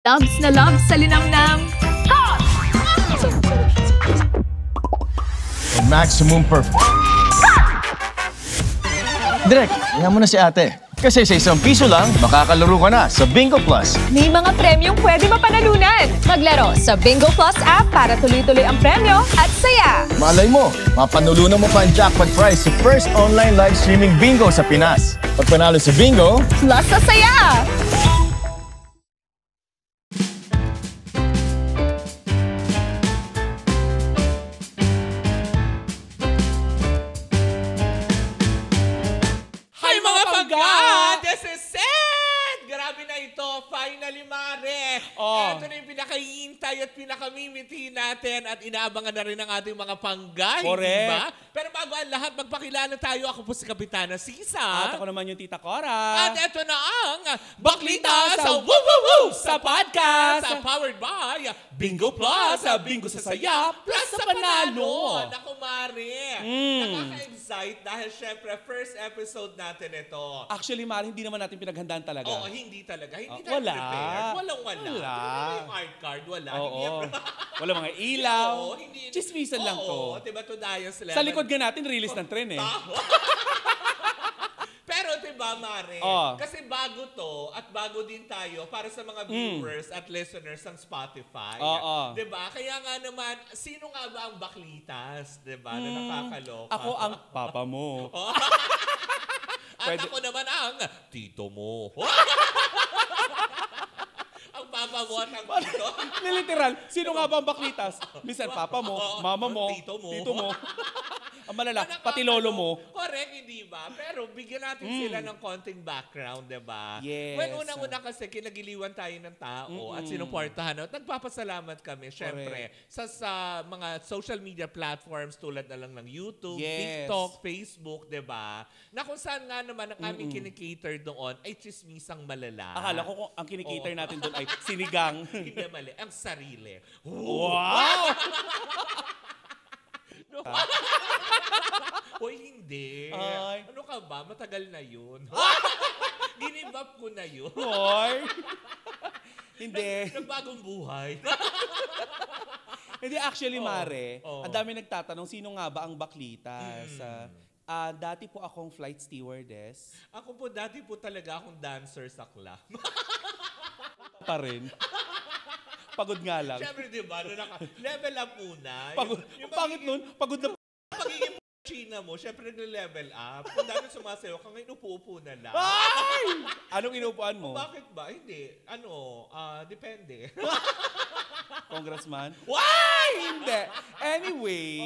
Loves na loves sa linamnam. Maximum Direk, tingnan mo na si ate. Kasi sa ₱1 lang, makakalaro ka na sa Bingo Plus. May mga premyong pwede mapanalunan. Maglaro sa Bingo Plus app para tuloy-tuloy ang premyo at saya. Malay mo, mapanulunan mo pa ang jackpot prize sa first online live streaming bingo sa Pinas. Pag panalo sa bingo, plus sa saya! Finally, Mare! Ito na yung pinakahihintay at pinakamimiti natin at inaabangan na rin ng ating mga panggay, diba? Pero bago ang lahat, magpakilala tayo. Ako po si Kapitana Sisa. At ako naman yung Tita Cora. At ito na ang Baklita sa Woo Woo Woo sa podcast! Powered by Bingo Plus, Bingo sa Saya, Plus sa Panalo! Naku, Mare! Nakaka-excite dahil syempre, first episode natin ito. Actually, Mare, hindi naman natin pinaghandaan talaga. Oo, hindi talaga. Hindi tayo prepared. Wala. Yung art card, wala. Wala mga ilaw. Hindi. Chismisan lang to. Oo, diba to Dias Lemon? Sa likod nga natin, release ng tren eh. Pero diba, Mare? Kasi bago to at bago din tayo para sa mga viewers at listeners ng Spotify. Diba? Kaya nga naman, sino nga ba ang baklitas? Diba? Na nakakaloka. Ako ang papa mo. At ako naman ang tito mo. Ang papa mo at ang tito. Literal, sino nga ba ang baklitas? Minsan papa mo, mama mo, tito mo. Ang malala, pati lolo mo. Correct, hindi ba? Pero bigyan natin sila ng konting background, diba? Yes. When unang-una kasi kinagiliwan tayo ng tao at sinuportahan at nagpapasalamat kami, syempre, sa mga social media platforms tulad na lang ng YouTube, TikTok, Facebook, diba? Na kung saan nga naman ang aming kinikater doon ay chismisang malala. Akala ko kung ang kinikater natin doon ay sinigang. Hindi mali, ang sarili. Wow! Hoy, hindi. Ay. Ano ka ba? Matagal na yun. Give up ko na yun. Hoy! Hindi. Nagbagong buhay. Hindi, actually, Mare, ang dami nagtatanong, sino nga ba ang baklitas? Dati po akong flight stewardess. Ako po, dati po talaga akong dancer sa club. Pa rin. Pagod nga lang. Siyempre, di ba? Level up muna. Yung pangit nun, pagod na. Pagiging China mo, siyempre nag-level up. Kung dami sumasayo, kung ngayon upo-upo na lang. Ay! Anong inupuan mo? Bakit ba? Hindi. Depende. Congressman? Why? Hindi. Anyway,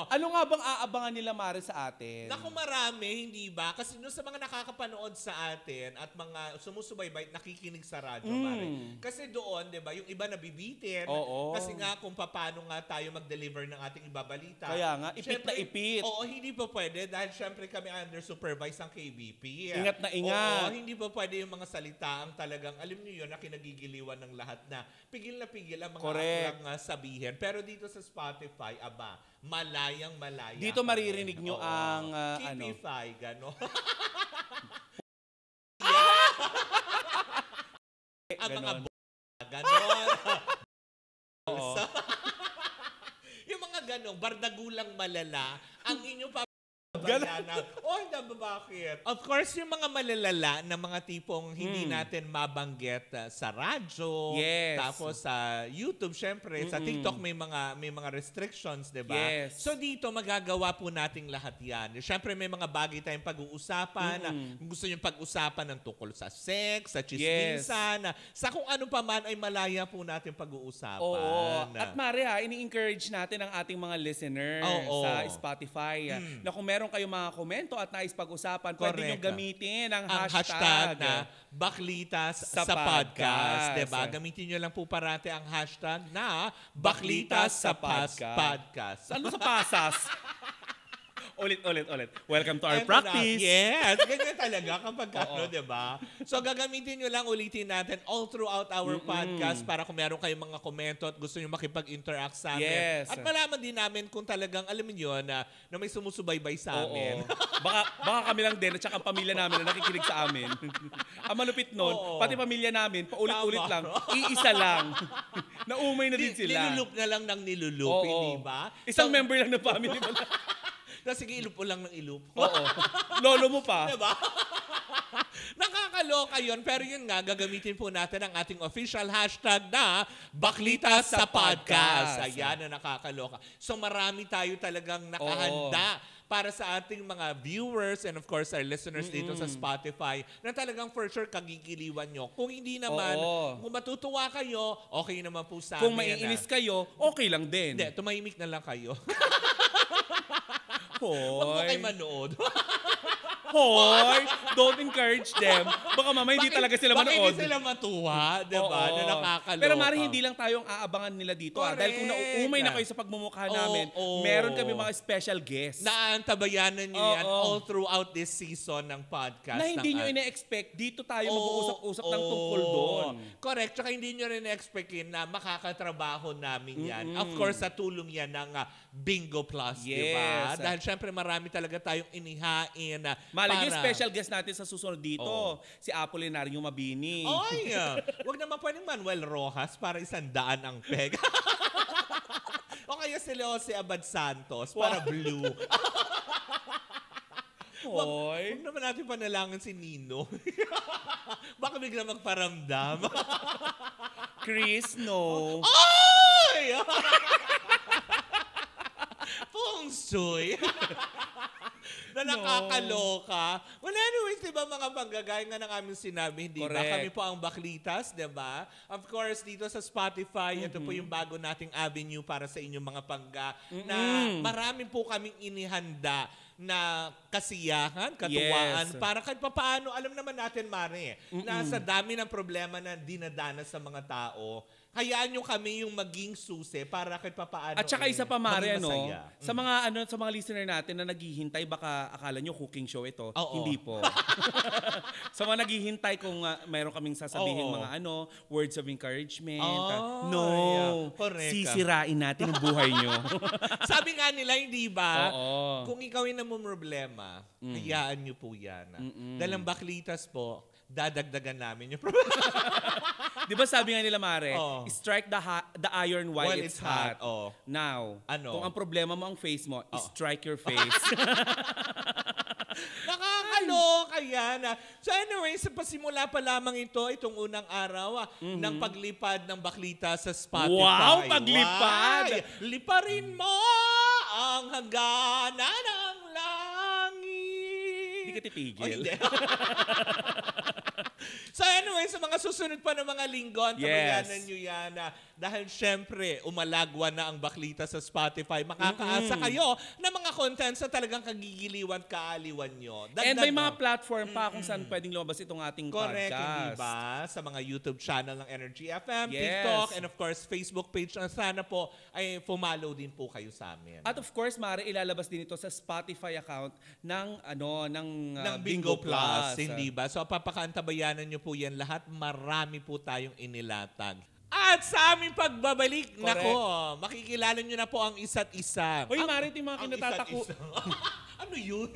ano nga bang aabangan nila, Mare, sa atin? Naku, marami, hindi ba? Kasi doon sa mga nakakapanood sa atin at mga sumusubaybay, nakikinig sa radyo, Mare. Kasi doon, di ba, yung iba nabibitin. Kasi nga kung paano nga tayo mag-deliver ng ating ibabalita. Kaya nga, ipit na ipit. Oo, hindi pa pwede dahil syempre kami under supervise ng KBP. Ingat na ingat. Oo, hindi pa pwede yung mga salita ang talagang, alam niyo yun, na kinagigiliwan ng lahat na pigil na pigil ang mga aklang sabihin. Pero dito sa Spotify, malayang-malaya. Dito maririnig nyo ang Keepify, gano'n. Ang mga gano'n. Yung mga gano'ng bardagulang malala, ang inyong bakit? Of course, yung mga malalala na mga tipong hindi natin mabanggit sa radyo, tapos sa YouTube, syempre, sa TikTok may mga restrictions, di ba? So dito, magagawa po nating lahat yan. Syempre, may mga bagay tayong pag-uusapan. Kung gusto nyo pag-usapan ng tungkol sa sex, sa chismisan, sa kung ano pa man ay malaya po natin pag-uusapan. Oo. At Mare, ini-encourage natin ang ating mga listeners sa Spotify na kung meron kayong mga komento at nais pag-usapan, pwede nyo gamitin ang hashtag na Baklitas sa podcast. Diba? Gamitin nyo lang po parati ang hashtag na Baklitas sa podcast. Ano sa pasas? Ulit. Welcome to our practice. Yes, ganyan talaga kapag diba? So gagamitin nyo lang, ulitin natin all throughout our podcast para kung meron kayong mga komento at gusto nyo makipag-interact sa amin. Yes. At malaman din namin kung talagang, alam niyo na may sumusubaybay sa amin. Baka kami lang din at saka ang pamilya namin na nakikinig sa amin. Ang malupit nun, pati pamilya namin, paulit-ulit lang, iisa lang. Naumay na din sila. Nilulup na lang ng nilulup, hindi ba? Isang member lang ng family mo. Sige, ilup mo lang ng ilup. Oo. Lolo mo pa. Diba? Nakakaloka yun. Pero yun nga, gagamitin po natin ang ating official hashtag na Baklitas sa Podcast. Ayan na nakakaloka. So marami tayo talagang nakahanda para sa ating mga viewers and of course our listeners dito sa Spotify na talagang for sure kagigiliwan nyo. Kung hindi naman, kung matutuwa kayo, okay naman po sa amin. Kung maiinis kayo, okay lang din. Hindi, tumahimik na lang kayo. Hoy. Huwag mo kayo manood. Hoy, don't encourage them. Baka mamaya hindi talaga sila manood. Bakit hindi sila matuwa, diba? Na nakakaloka. Pero mari hindi lang tayong aabangan nila dito. Dahil kung nauumay na kayo sa pagmumukha namin, meron kami mga special guests. Naantabayanan nyo yan all throughout this season ng podcast. Na hindi nyo ina-expect, dito tayo mag-uusap-usap ng tungkol doon. Correct. Tsaka hindi nyo rin na-expectin na makakatrabaho namin yan. Of course, sa tulong yan ng Bingo Plus, diba? Dahil syempre marami talaga tayong inihain na Malay yung special guest natin sa susunod dito, si Apolinario Mabini. Oy! Huwag naman pwedeng Manuel Rojas para 100 ang peg. O kaya si Leose Abad Santos para blue. Huwag naman natin panalangin si Nino. Baka bigla magparamdam. Chris, no. Oy! Feng Shui. Na nakakaloka. Well, anyways, diba mga panggagaya nga ng aming sinabi, hindi ba? Kami po ang Baklitas, diba? Of course, dito sa Spotify, ito po yung bago nating avenue para sa inyong mga pangga na marami po kaming inihanda na kasiyahan, katuwaan, para kahit papaano, alam naman natin, Mare, na sa dami ng problema na dinadanas sa mga tao, hayaan nyo kami yung maging susi para kahit papaano. At saka isa pa, Mare, sa mga listener natin na naghihintay, baka akala nyo cooking show ito. Hindi po. Sa mga naghihintay kung mayroon kaming sasabihin mga words of encouragement. Sisirain natin ang buhay nyo. Sabi nga nila, hindi ba? Kung ikaw yung problema, hayaan nyo po yan. Dahil ang Baklitas po, dadagdagan namin yung problema. Di ba sabi nga nila, Mare, strike the iron while it's hot. Now, kung ang problema mo ang face mo, strike your face. Nakakaloka yan. So anyway, sa pasimula pa lamang itong unang araw ng paglipad ng Baklitas sa Spotify. Wow, paglipad! Liparin mo ang hangganan ng langit. Hindi ka titigil. Hindi. So anyway, sa mga susunod pa ng mga linggo, tabayanan nyo yan. Dahil syempre, umalagwa na ang Baklitas sa Spotify. Makakaasa kayo ng mga contents na talagang kagigiliwan, kaaliwan nyo. And may mga platform pa kung saan pwedeng lumabas itong ating podcast. Correct, hindi ba? Sa mga YouTube channel ng Energy FM, TikTok, and of course, Facebook page na sana po ay follow din po kayo sa amin. At of course, Mare, ilalabas din ito sa Spotify account ng Bingo Plus, hindi ba? So papakaantabayanan nyo po yan lahat. Marami po tayong inilatag. At sa aming pagbabalik, nako, makikilala nyo na po ang isa't isa. Uy, Mare, ito yung mga kinatatako. Ano yun?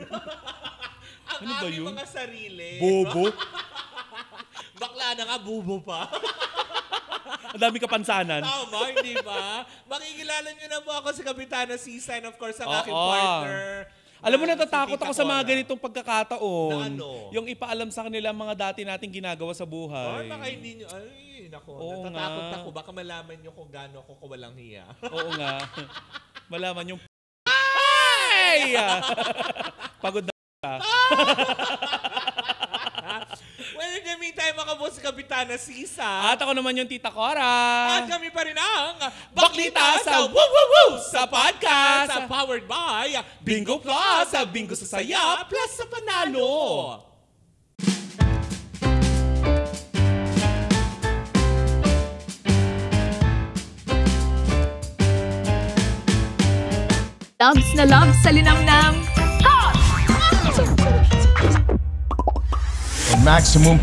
Ang ano ba yun? Mga sarili. Bobo. Bakla na nga, bubo pa. Ang dami kapansanan. Tama, hindi ba? Makikilala nyo na po ako si Kapitana Sisa and of course ang aking partner. Alam mo, natatakot ako sa mga ganitong pagkakataon. Na ano? Yung ipaalam sa kanila mga dati nating ginagawa sa buhay. Baka hindi nyo, natatakot ako. Baka malaman nyo kung gaano ako kawalang hiya. Oo nga. Malaman yung ay! Pagod na Well, kami tayo mga boss Kapitana Sisa. At ako naman yung Tita Cora. At kami pa rin ang Baklitas sa Woo sa podcast. Powered by Bingo Plus, sa Bingo sa Saya, plus sa Panalo. Loves na loves sa linamnam. maximum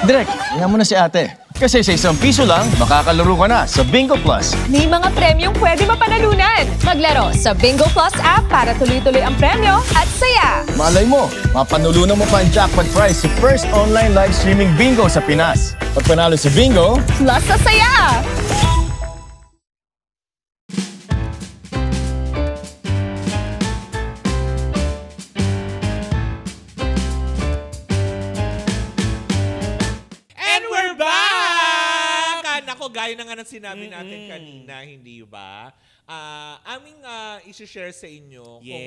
Direk, tingnan mo na si ate. Kasi sa ₱1 lang, makakalaro ka na sa Bingo Plus. May mga premyong pwede mapanalunan. Maglaro sa Bingo Plus app para tuloy-tuloy ang premyo at saya. Malay mo, mapanulunan mo pa ang jackpot prize sa first online live streaming bingo sa Pinas. Pag panalo sa bingo, Plus sa saya! Gaya na nga ng sinabi natin kanina, hindi ba? Aming isi-share sa inyo kung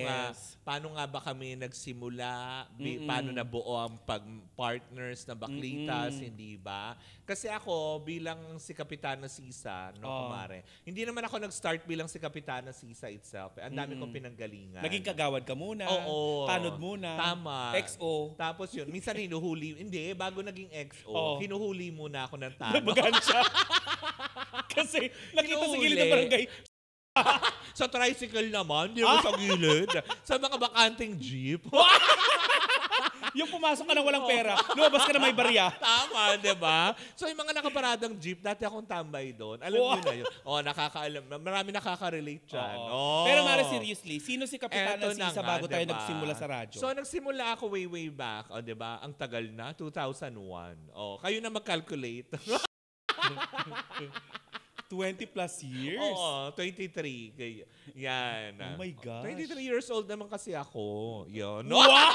paano nga ba kami nagsimula, paano nabuo ang pag-partners na Baklitas, hindi ba? Kasi ako, bilang si Kapitana Sisa, kumare, hindi naman ako nag-start bilang si Kapitana Sisa itself. Ang dami kong pinanggalingan. Naging kagawad ka muna, tanod muna, tama. XO. Tapos yun, minsan hinuhuli, hindi, bago naging XO, hinuhuli muna ako ng tanod. Nabagan siya. Kasi nakita sa gilid ng barangay. Sa tricycle naman, di mo sa gilid. Sa mga bakanting jeep. Yung pumasok ka na walang pera, lumabas ka na may barya. Tama, di ba? So yung mga nakaparadang jeep, dati akong tambay doon. Alam mo na yun. Nakakaalam. Marami nakaka-relate dyan. Pero Mare, seriously, sino si Kapitana Sisa bago tayo nagsimula sa radyo? So nagsimula ako way back. Di ba? Ang tagal na, 2001. Kayo na mag-calculate. 20 plus years? Oo, 23. Yan. Oh my gosh. 23 years old naman kasi ako. Yun. Wow!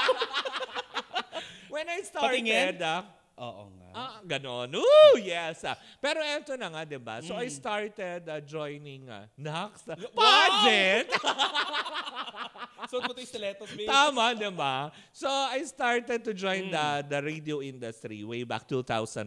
When I started, oo nga. Ganon. Yes. Pero eto na nga, diba? So I started joining Nax Pageant. So, ito yung stilettos, babe. Tama, diba? So I started to join the radio industry way back 2001.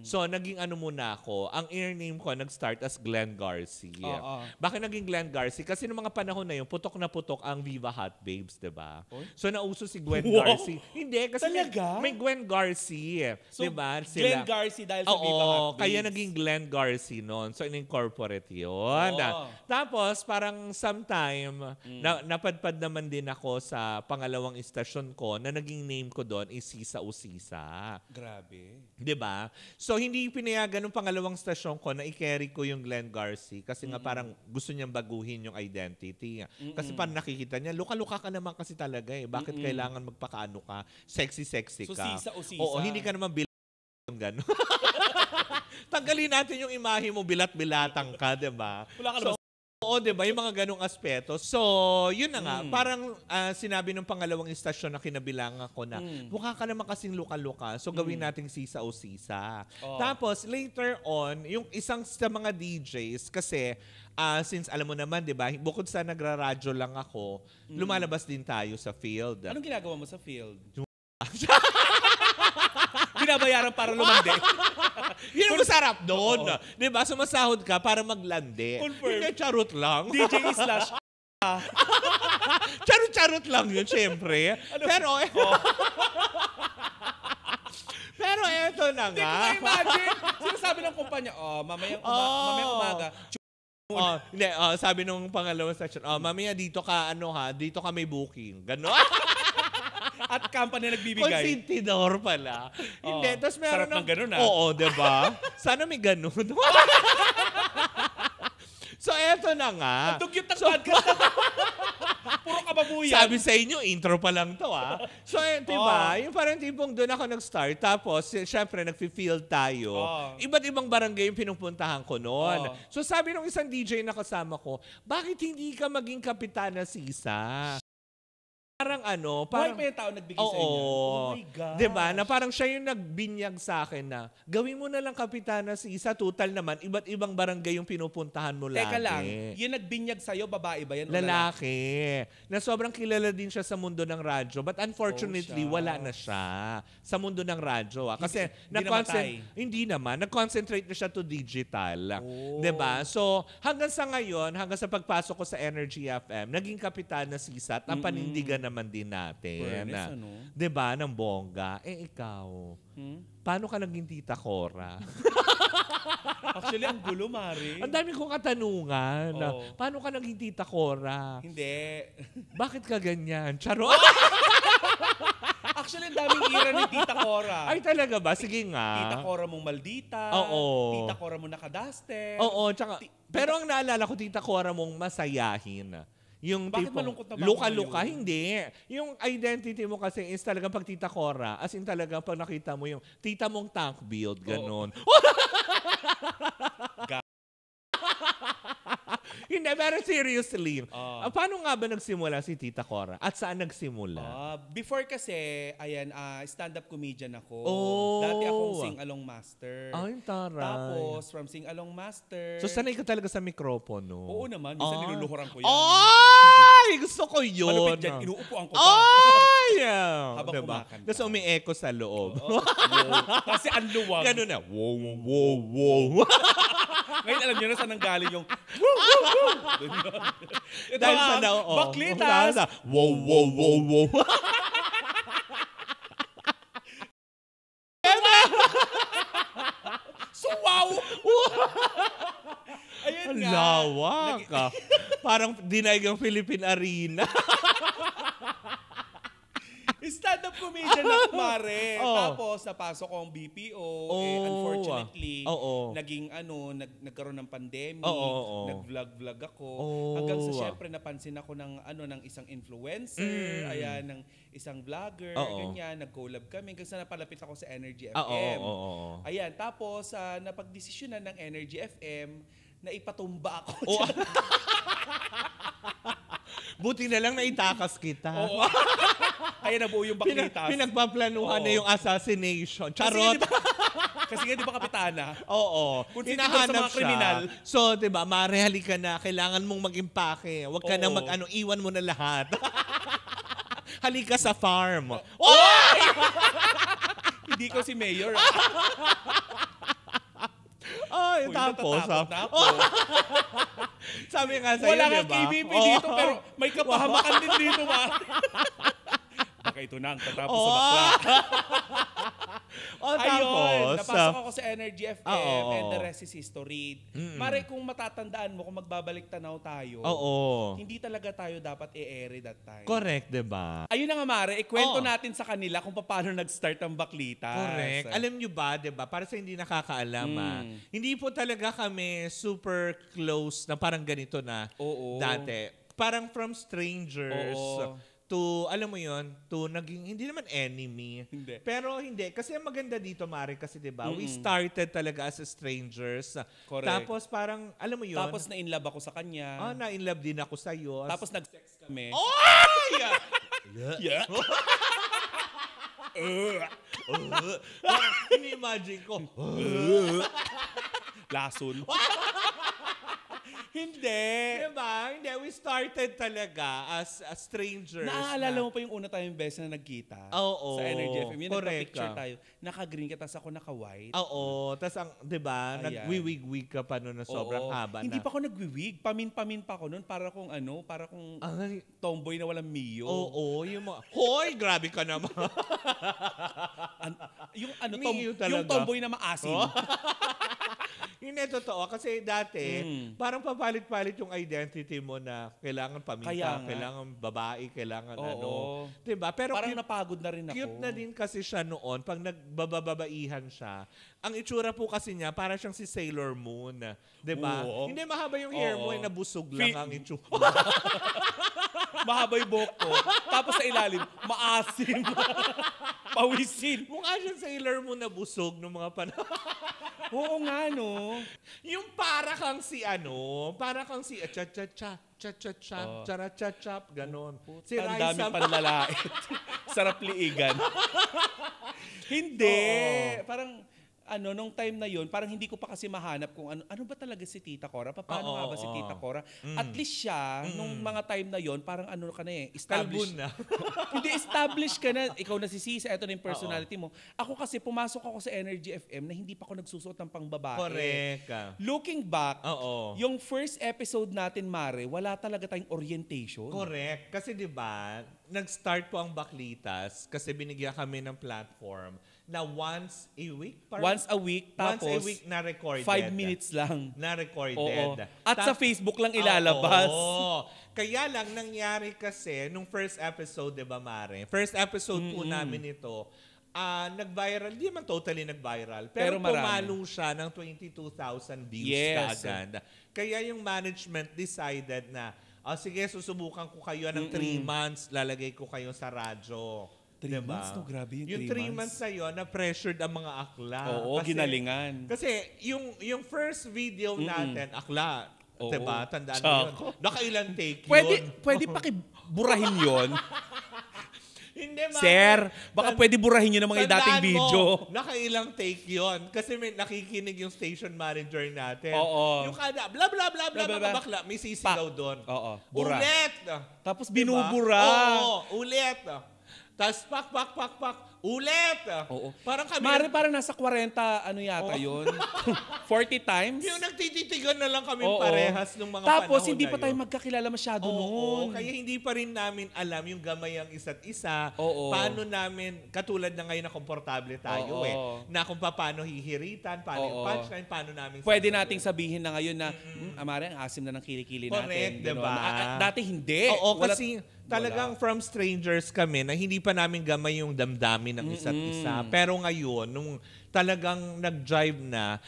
So naging ano muna ako, ang air name ko nag-start as Glenn Garcia. Bakit naging Glenn Garcia? Kasi noong mga panahon na yun, putok na putok ang Viva Hot Babes, diba? So nauso si Gwen Garcia. Hindi, kasi may Gwen Garcia. So, diba? Glenn Garcia dahil sa Viva Hot Babes. Kaya naging Glenn Garcia noon. So in-incorporate yun. Tapos parang sometime, napadpad naman din ako sa pangalawang istasyon ko na naging name ko doon is Sisa o Sisa. Grabe. Diba? So hindi pinayagan ng pangalawang stasyon ko na i-carry ko yung Glenn Garcia kasi nga parang gusto niyang baguhin yung identity. Kasi parang nakikita niya, luka-luka ka naman kasi talaga eh. Bakit kailangan magpakaano ka? Sexy-sexy ka. So Sisa o Sisa. Oo, hindi ka naman yung gano'n. Tanggalin natin yung imahe mo, bilat-bilatang ka, diba? Wala ka naman. Oo, diba? Yung mga ganong aspeto. So, yun na nga. Parang sinabi ng pangalawang istasyon na kinabilangan ko na mukha ka naman kasing luka-luka. So, gawin nating Sisa o Sisa. Tapos, later on, yung isang sa mga DJs, kasi since alam mo naman, diba? Bukod sa nagraradyo lang ako, lumalabas din tayo sa field. Anong ginagawa mo sa field? Binabayaran para lumandi. Yun ang masarap doon. Diba? Sumasahod ka para maglandi. Confirm. Hindi, charot lang. DJ slash charot lang yun, syempre. Pero eto na nga. Hindi ko imagine. Sinasabi ng kumpanya, mamayang umaga. Hindi, sabi nung pangalawang session, mamaya dito ka, dito ka may booking. Gano'n. At company nagbibigay. Consentidor pala. Hindi, tapos meron sarap ng ganun, Oo, diba? Sana may ganun. So, eto na nga. Ang dugyot ng podcast. Puro kababuyan. Sabi sa inyo, intro pa lang to, So, diba? Yung parang tipong doon ako nag-start. Tapos, syempre, nag-field tayo. Iba't ibang barangay yung pinupuntahan ko noon. So, sabi nung isang DJ na kasama ko, bakit hindi ka maging Kapitana Sisa? Parang parang may tao nagbigay sa inyo. Oh my God. Diba? Na parang siya yung nagbinyag sa akin na gawin mo na lang Kapitana Sisa. Total naman, iba't ibang barangay yung pinupuntahan mo lagi. Teka lang, yung nagbinyag sa'yo, babae ba yan? Lalaki. Na sobrang kilala din siya sa mundo ng radyo. But unfortunately, wala na siya sa mundo ng radyo. Kasi hindi naman. Nag-concentrate na siya to digital. Diba? So, hanggang sa ngayon, hanggang sa pagpasok ko sa Energy FM, naging Kapitana Sisa at ang panindigan naman din natin. Diba? Ng bongga. Ikaw, paano ka naging Tita Cora? Actually, ang gulo, Mari. Ang dami kong katanungan. Paano ka naging Tita Cora? Hindi. Bakit ka ganyan? Charot! Actually, ang daming ira ni Tita Cora. Ay, talaga ba? Sige nga. Tita Cora mong maldita. Oo. Tita Cora mong nakadaster. Oo, tsaka, pero ang naalala ko, Tita Cora mong masayahin. Yung Bakit tipo, malungkot na ba luka-luka, ako ngayon? hindi. Yung identity mo kasi is talagang pag Tita Cora, as in talagang pag nakita mo yung tita mong tank build, ganun. Hindi, pero seriously. Paano nga ba nagsimula si Tita Cora? At saan nagsimula? Before kasi, ayan, stand-up comedian ako. Oh. Dati akong sing-along master. Ay, taray. Tapos, from sing-along master. So, sanay ka talaga sa mikropono? Oo naman. Minsan niluluhuran ko yan. Ay! Gusto ko yun. Malapit dyan. Inuupuan ko pa. Ay! Habang diba? kumakanta. Tapos umi-echo sa loob. Kasi ang luwag. Ganun na. Wow, wow, wow. Ngayon alam niyo na saan nanggaling yung ito Dahil sa baklitas. Wow, wow, wow, wow. So wow! Ayun nga. Lawak ka. Parang dinaig ang Philippine Arena. Stand-up comedian ako, Mare. Tapos, napasok ko ang BPO. Unfortunately, naging nagkaroon ng pandemic. Nag-vlog ako. Hanggang sa syempre, napansin ako ng isang influencer. Ayan, ng isang vlogger. Ganyan, nag-collab kami. Hanggang sa napalapit ako sa Energy FM. Ayan, tapos, napag-desisyonan ng Energy FM na ipatumba ako. Buti na lang naitakas kita. Oo. Kaya nabuo yung baklitas. Pinagpaplanuhan na yung assassination. Charot. Kasi nga di ba kapitana? Oo. Kung hinahanap sa mga kriminal. So, di ba, marehali ka na. Kailangan mong mag-impake. Huwag ka na iwan mo na lahat. Halika sa farm. Hindi ko si Mayor. Ay, tapos. Sabi nga sa'yo, wala diba? kang KBP dito, pero may kapahamakan din dito, ma. Baka ito na ang tatapos sa bakla. Ayun, napasok ako sa Energy FM and the rest is history. Mare, kung matatandaan mo, kung magbabalik tanaw tayo, hindi talaga tayo dapat i-ere that time. Correct, diba? Ayun na nga, Mare, ikwento natin sa kanila kung paano nag-start ang baklitas. Correct. Alam nyo ba, diba? Para sa hindi nakakaalam, hindi po talaga kami super close na parang ganito na dati. Parang from strangers to, alam mo yon, to naging, hindi naman enemy. Hindi. Pero hindi. Kasi ang maganda dito, Mari, kasi diba, we started talaga as strangers. Correct. Tapos parang, alam mo yun. Tapos na-inlove ako sa kanya. Na-inlove din ako sa'yo. Tapos nag-sex kami. Yeah. Ini-imagine ko. Lason. Hindi. Diba? Hindi. We started talaga as strangers. Naaalala mo pa yung una tayong beses na nagkita? Sa Energy FM. Yung nagpa-picture tayo. Naka-green ka, tapos ako naka-white. Tapos ang, diba, nag-wig-wig ka pa noon na sobrang haba na. Hindi pa ako nag-wig. Pamin-pamin pa ako noon. Para kung tomboy na walang miyo. Yung mga, hoy, grabe ka naman. Yung tomboy na maasim. Hindi, totoo. Kasi dati, parang papalit-palit yung identity mo na kailangan pamita, kailangan babae, kailangan Diba? Pero parang napagod na rin ako. Cute na din kasi siya noon pag nagbababaihan siya. Ang itsura po kasi niya, parang siyang si Sailor Moon. Diba? Hindi mahaba yung hair mo, nabusog lang ang itsura. Mahaba yung buhok ko. Tapos sa ilalim, maasim. Pawisin. Mukha siyang Sailor Moon na busog ng mga panahon. Oo nga, no? Yung para kang si cha-cha-cha, cha-cha-cha, chara-cha-chap, ganon. Si Ang dami panlalait. Sarap liigan. Hindi. Parang, nung time na yun, parang hindi ko pa kasi mahanap kung ano ba talaga si Tita Cora? Paano nga ba si Tita Cora? At least siya, nung mga time na yun, parang ka na established. Kalbun na. Hindi, established ka na. Ikaw na si Sisa, ito na yung personality mo. Ako kasi, pumasok ako sa Energy FM na hindi pa ako nagsusuot ng pangbabae. Correct. Looking back, yung first episode natin, Mare, wala talaga tayong orientation. Correct. Kasi diba, nag-start po ang Baklitas kasi binigyan kami ng platform na once a week? Once a week, tapos once a week na recorded. 5 minutes lang. Na recorded. Oo. At sa Facebook lang ilalabas. Oo. Kaya lang nangyari kasi nung first episode, 'di ba, Mare? First episode po namin ito, nag-viral, di man totally nag-viral, pero pumalo siya ng 22,000 views kaagad. Kaya yung management decided na, sige, susubukan ko kayo ng 3 months, lalagay ko kayo sa radyo. 3 months? No, grabe yung 3 months na yun, na-pressured ang mga akla. Oo, kasi, ginalingan. Kasi yung first video natin, akla, diba? Tandaan mo yun. Nakailang take yun. Pwede pakiburahin yun. Hindi, Sir, baka pwede burahin nyo ng mga dating video. Nakailang take yon. Kasi may nakikinig yung station manager natin. Oo. Yung kada, bla bla bla bla, mga bakla, may sisigaw doon. Oo, bura. Ulit! Tapos binubura. Oo, ulit. Tapos pak, ulit. Oo. Parang kami... Mare, parang nasa 40, ano yata yun? 40 times? Yung nagtititigan na lang kami parehas nung mga Tapos, panahon hindi na pa tayo yun. magkakilala masyado Oo, noon. kaya hindi pa rin namin alam yung gamay ang isa't isa. Oo. Paano namin, katulad na ngayon na komportable tayo na kung paano hihiritan, paano yung punchline, paano namin... Pwede nating sabihin na ngayon na, Amare, ang asim na ng kilikili natin. Correct, diba? Dati hindi. Oo, kasi talagang from strangers kami na hindi pa namin gamay yung damdamin ng isa't isa. Pero ngayon, nung talagang nag-drive na,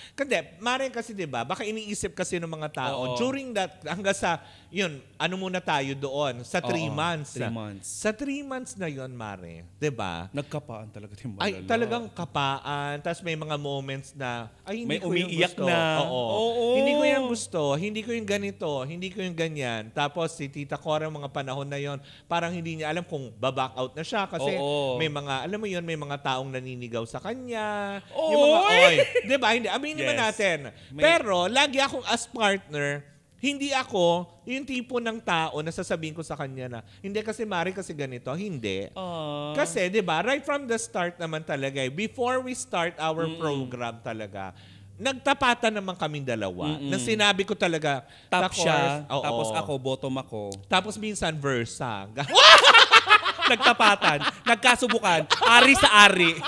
Mare kasi diba, baka iniisip kasi ng mga tao, during that, hanggang sa, yun, ano muna tayo doon, sa 3 months. 3 months. Sa 3 months na yun, Mare, diba? Nagkapaan talaga yung malala. Ay, talagang kapaan. Tapos may mga moments na, ay, hindi may ko yung umiiyak gusto. na. Oo. Hindi ko yung gusto. Hindi ko yung ganito. Hindi ko yung ganyan. Tapos si Tita Cora, mga panahon na yon, parang hindi niya alam kung baback out na siya. Kasi may mga, alam mo yun, may mga taong naninigaw sa kanya. Yung mga, diba? Hindi, aminin naman natin. Pero, lagi akong as partner, hindi ako yung tipo ng tao na sasabihin ko sa kanya na, hindi kasi Mari kasi ganito. Hindi. Kasi, di ba, right from the start naman talaga, before we start our program talaga, nagtapatan naman kaming dalawa. Na sinabi ko talaga, top siya, tapos ako, bottom ako. Tapos minsan versa. Nagtapatan, nagkasubukan, ari sa ari.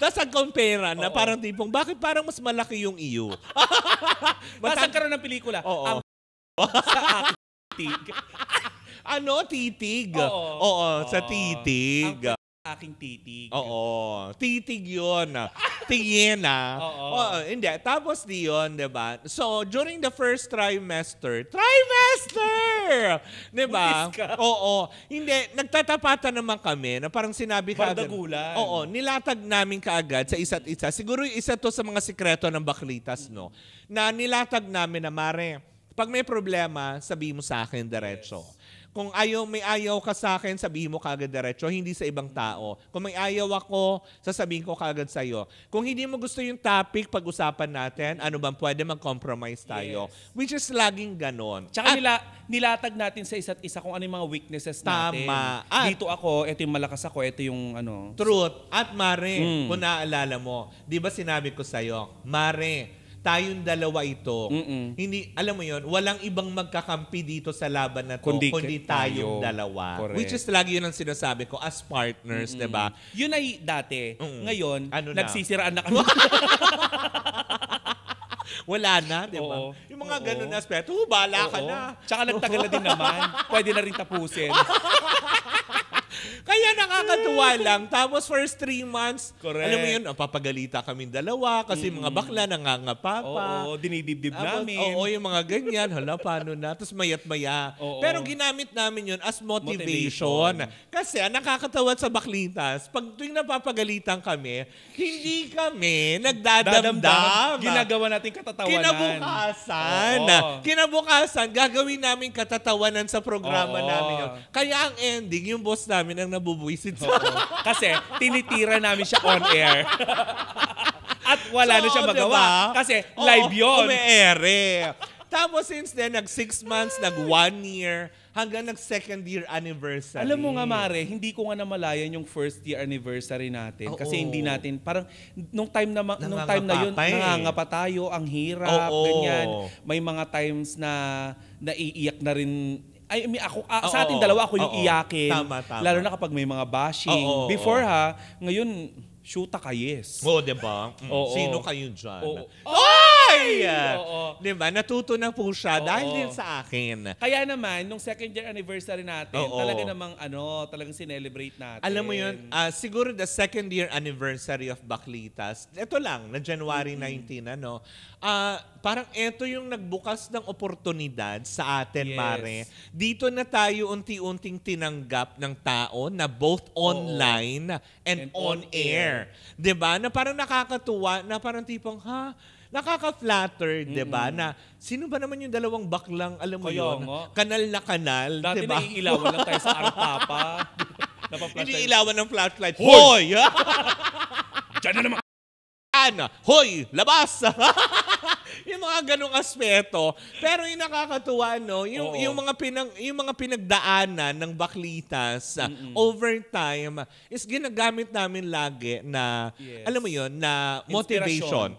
Tapos nag-compare na parang tipong, bakit parang mas malaki yung iyo? Tapos nagkaroon ng pelikula. Ang sa titig. Ano? Titig? Oo, sa titig. Aking titig. Oo. Titig yun. Tingin hindi. Tapos di yun, diba? So, during the first trimester! Diba? Oo. Hindi. Nagtatapatan naman kami na parang sinabi kaagad. Bardagulan. Oo. Nilatag namin kaagad sa isa't isa. Siguro isa to sa mga sikreto ng Baklitas, no? Na nilatag namin na, Mare, pag may problema, sabihin mo sa akin diretso. Kung may ayaw ka sa akin, sabihin mo kagad diretso, hindi sa ibang tao. Kung may ayaw ako, sasabihin ko kagad sa'yo. Kung hindi mo gusto yung topic, pag-usapan natin, ano bang pwede mag-compromise tayo. Which is laging ganon. Tsaka nilatag natin sa isa't isa kung ano yung mga weaknesses natin. Tama. Dito ako, ito yung malakas ako, ito yung ano. Truth. At Mare, kung naaalala mo, di ba sinabi ko sa'yo, Mare, tayong dalawa ito. Hindi, alam mo yon, walang ibang magkakampi dito sa laban na to, kundi tayong dalawa. Correct. Which is lagi yun ang sinasabi ko as partners, diba? Yun ay dati. Ngayon, ano nagsisiraan na kami. Wala na, diba? Yung mga ganun na aspect, bala ka na. Tsaka nagtagal na din naman. Pwede na rin tapusin. Kaya nakakatuwa lang. Tapos first 3 months, correct, alam mo yun, papagalita kami dalawa kasi mga bakla nangangapa pa. Oo, dinidibdib namin. Oo, yung mga ganyan. Hala, paano na? Tapos mayat-maya. Pero ginamit namin yun as motivation. Kasi ang nakakatawa sa Baklitas, pag tuwing napapagalitan kami, hindi kami nagdadamdam. Ginagawa natin katatawanan. Kinabukasan, gagawin namin katatawanan sa programa namin yun. Kaya ang ending, yung boss namin ang nabubuisit sa... Kasi tinitira namin siya on air. At wala na siya magawa. Diba? Kasi live yun. Ume-ere. Tapos since then, nag-6 months, nag-1 year, hanggang nag-second year anniversary. Alam mo nga, Mare, hindi ko nga namalayan yung first year anniversary natin. Kasi hindi natin, parang nung time na yun, nangangapa tayo, ang hirap, ganyan. May mga times na naiiyak na rin sa ating dalawa, ako yung iyakin. Tama. Lalo na kapag may mga bashing. Before ngayon, shoota ka, yes. Oo, diba? Sino kayo dyan? Ay! Diba? Natuto na po siya dahil din sa akin. Kaya naman, nung second year anniversary natin, talaga namang talagang sinelebrate natin. Alam mo yun, siguro the second year anniversary of Baklitas, ito lang, na January 19, parang ito yung nagbukas ng oportunidad sa atin, Mare. Dito na tayo unti-unting tinanggap ng tao na both online and on air. Diba? Na parang nakakatuwa, na parang tipong, nakaka-flatter, diba? Na sino ba naman yung dalawang baklang, alam mo yun? Kanal na kanal, dati diba? naiilawan lang tayo sa Arpapa. Hindi ilawan ng flashlight. Hoy! Diyan na naman! Hoy! Labas! Yung mga ganong aspeto. Pero yung nakakatuwa, yung mga pinagdaanan ng Baklitas over time is ginagamit namin lagi na, alam mo yun, na motivation.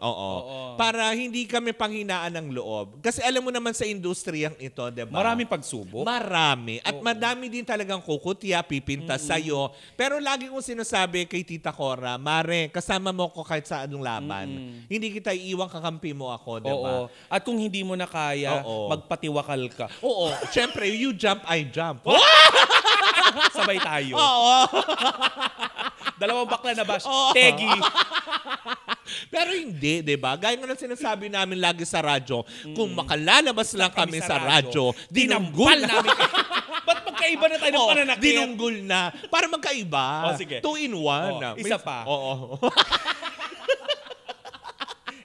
Para hindi kami panghinaan ng loob. Kasi alam mo naman sa industriyang ito, diba? Maraming pagsubok. Marami. At madami din talagang kukutya, pipinta sa'yo. Pero lagi kong sinasabi kay Tita Cora, Mare, kasama mo ko kahit sa anong laban. Hindi kita iiwang, kakampi mo ako, diba? At kung hindi mo na kaya, magpatiwakal ka. Siyempre, you jump, I jump. Sabay tayo. Dalawang bakla na bash. Tegi. Pero hindi, diba? Gaya nga ng sinasabi namin lagi sa radyo, kung makalalabas lang kami sa radyo, dinunggol namin kayo. Ba't magkaiba na tayo ng pananakit? Dinunggol na. Para magkaiba. Sige. 2 in 1. Isa pa.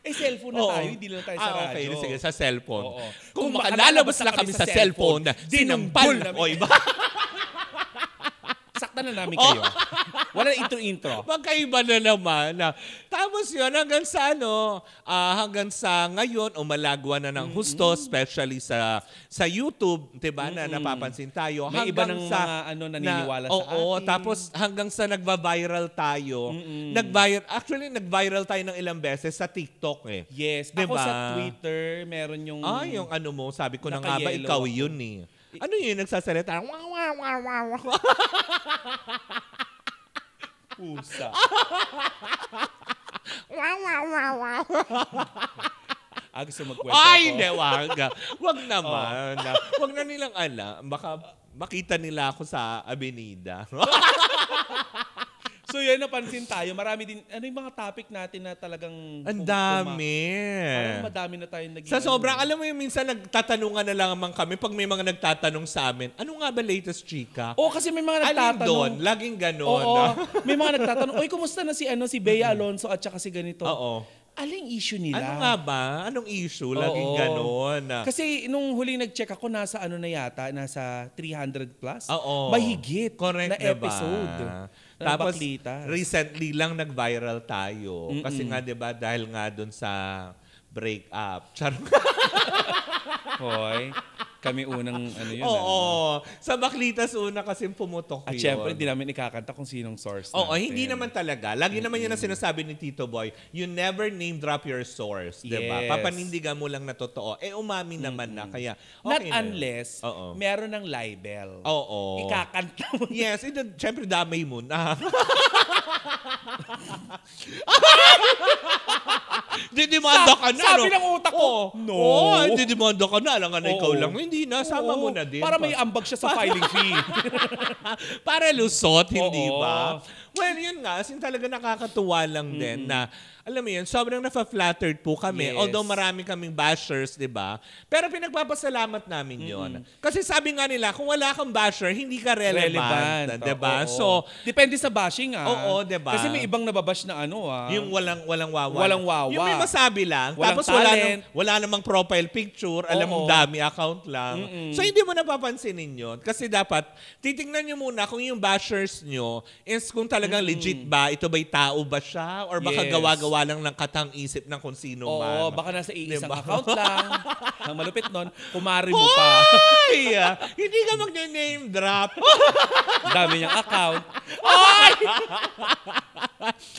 Cellphone na tayo, hindi lang tayo sa radyo. Okay, sige, sa cellphone. Kung makalalabas lang kami sa cellphone, dinampal na. Sakta na namin kayo. Wala intro-intro. Magkaiba na naman. Tapos yun, hanggang sa ngayon, umalagwa na ng husto, especially sa YouTube, diba, na napapansin tayo. May iba ng mga naniniwala sa atin. Tapos hanggang sa nagva-viral tayo. Nag-viral tayo ng ilang beses sa TikTok eh. Yes. Diba? Ako sa Twitter, meron yung... yung mo, sabi ko na nga ba, ikaw yun eh. Ano yun, nagsasalita? Pusa. Gusto magkwento ako. Hindi, wag. Wag naman. Wag na nilang alam. Baka makita nila ako sa Avenida. So yan, napansin tayo. Marami din, yung mga topic natin na talagang... Ang dami. Parang madami na tayong naging... Sa sobrang, alam mo yung minsan nagtatanungan na lang kami pag may mga nagtatanong sa amin, ano nga ba latest chika? Kasi may mga nagtatanong. Doon, laging ganon. May mga nagtatanong, kumusta na si Bea Alonso at saka si ganito? Aling issue nila? Ano nga ba? Anong issue? Laging ganon. Kasi nung huling nag-check ako, nasa nasa 300 plus. Mahigit correct, na episode. Tapos, recently lang nag-viral tayo. Kasi nga, diba, dahil nga dun sa break-up. Hoy, kami unang yun. Sa Baklitas una kasi pumutok yun. At syempre, di namin ikakanta kung sinong source natin. Hindi naman talaga. Lagi naman yun ang sinasabi ni Tito Boy. You never name drop your source. Diba? Yes. Papanindigan mo lang na totoo. Umami naman na. Kaya, not unless, meron ng libel. Ikakanta mo. Yes. Syempre, damay mo na. Didimanda ka na. Sabi ng utak ko, no. Didimanda ka na. Alam nga na ikaw lang. Hindi na. Sama mo na din. Para may ambag siya sa filing fee. Para lusot, hindi ba? Well, yun nga. Talaga nakakatuwa lang din na, alam mo yun, sobrang nafa-flattered po kami. Yes. Although marami kaming bashers, di ba? Pero pinagpapasalamat namin yun. Kasi sabi nga nila, kung wala kang basher, hindi ka relevant. Di ba? So, depende sa bashing di ba? Kasi may ibang nababash na yung walang wawa. Walang wawa. Yung may masabi lang. Walang tapos talent. wala namang profile picture. Alam mong dami account lang. So, hindi mo napapansinin yun. Kasi dapat, titingnan nyo muna kung yung bashers nyo is kung talagang legit ba, ito ba'y tao ba siya? Or baka gawa-gawa lang ng katang isip ng kung sino man. Baka nasa iisang account lang. Ang malupit nun, kumari mo pa. Hindi ka mag-name drop. Dami niyang account.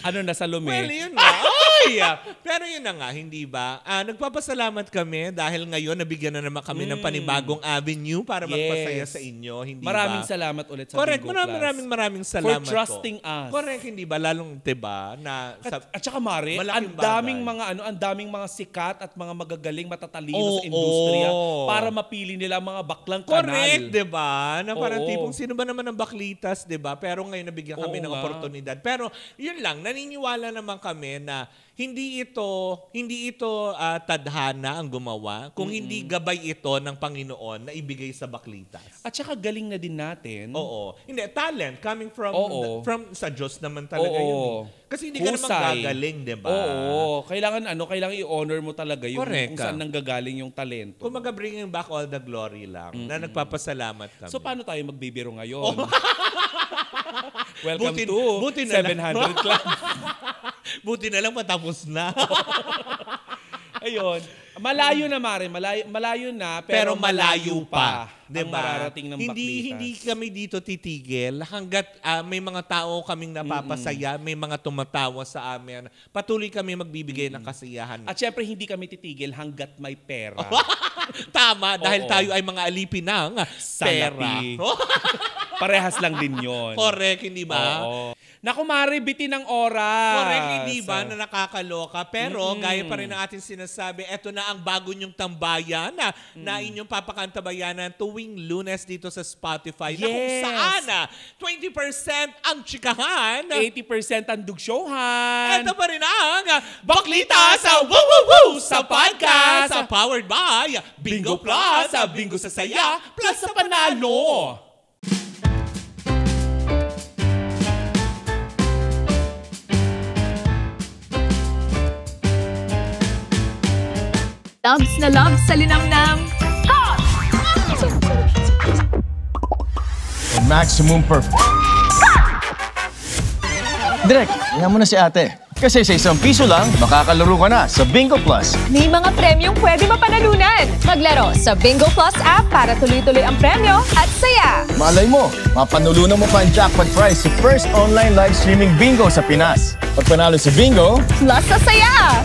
Ano na sa lume? Well, yun nga. Pero yun na nga, hindi ba? Nagpapasalamat kami dahil ngayon nabigyan na naman kami ng panibagong avenue para magpasaya sa inyo. Hindi maraming ba? salamat ulit sa Correct. Bingo Plus. Maraming salamat for trusting us. Correct, hindi ba? Lalong, diba? Na, at saka Mare, ang daming mga sikat at mga magagaling matatalino sa industriya para mapili nila mga baklang kanal. Correct, diba? Na parang tipong sino ba naman ang baklitas, diba? Pero ngayon nabigyan kami ng oportunidad. Pero yun lang, naniniwala naman kami na hindi ito tadhana ang gumawa, kung hindi gabay ito ng Panginoon na ibigay sa baklitas. At saka galing na din natin. Oo. Hindi, talent coming from sa Diyos naman talaga yun. Kasi hindi ka naman gagaling, di ba? Oo. Kailangan i-honor mo talaga yung Correct, kung saan nanggagaling yung talento. Kung bringing back all the glory lang, na nagpapasalamat kami. So paano tayo magbibiro ngayon? Welcome to 700 Club. Buti na lang matapos na. Ayun. Malayo na, Mare. Malayo na, pero malayo pa. Diba? Ang mararating ng baklitas. Hindi kami dito titigil hanggat may mga tao kaming napapasaya, may mga tumatawa sa amin. Patuloy kami magbibigay ng kasiyahan. At syempre, hindi kami titigil hanggat may pera. Tama, dahil tayo ay mga alipin ng pera. Parehas lang din yon. Correct, hindi ba? Naku, Mare, bitin ng oras. Correct, hindi ba na nakakaloka? Pero gaya pa rin ng ating sinasabi, eto na ang bago nyong tambayan na inyong papakantabayanan tuwing Lunes dito sa Spotify. Na kung saan 20% ang chikahan, 80% ang dugsyuhan. Eto pa rin ang Baklita sa Woo Woo Woo sa podcast, powered by Bingo Plus, Bingo sa Saya, plus sa Panalo. Loves na loves sa linamnam. Maximum perfect. Direk, tingnan mo na si ate. Kasi sa ₱1 lang, makakalaro ka na sa Bingo Plus. May mga premyong pwede mapanalunan. Maglaro sa Bingo Plus app para tuloy-tuloy ang premyo at saya. Malay mo, mapanulunan mo pa ang jackpot prize sa first online live streaming bingo sa Pinas. Pag panalo sa bingo, plus sa saya!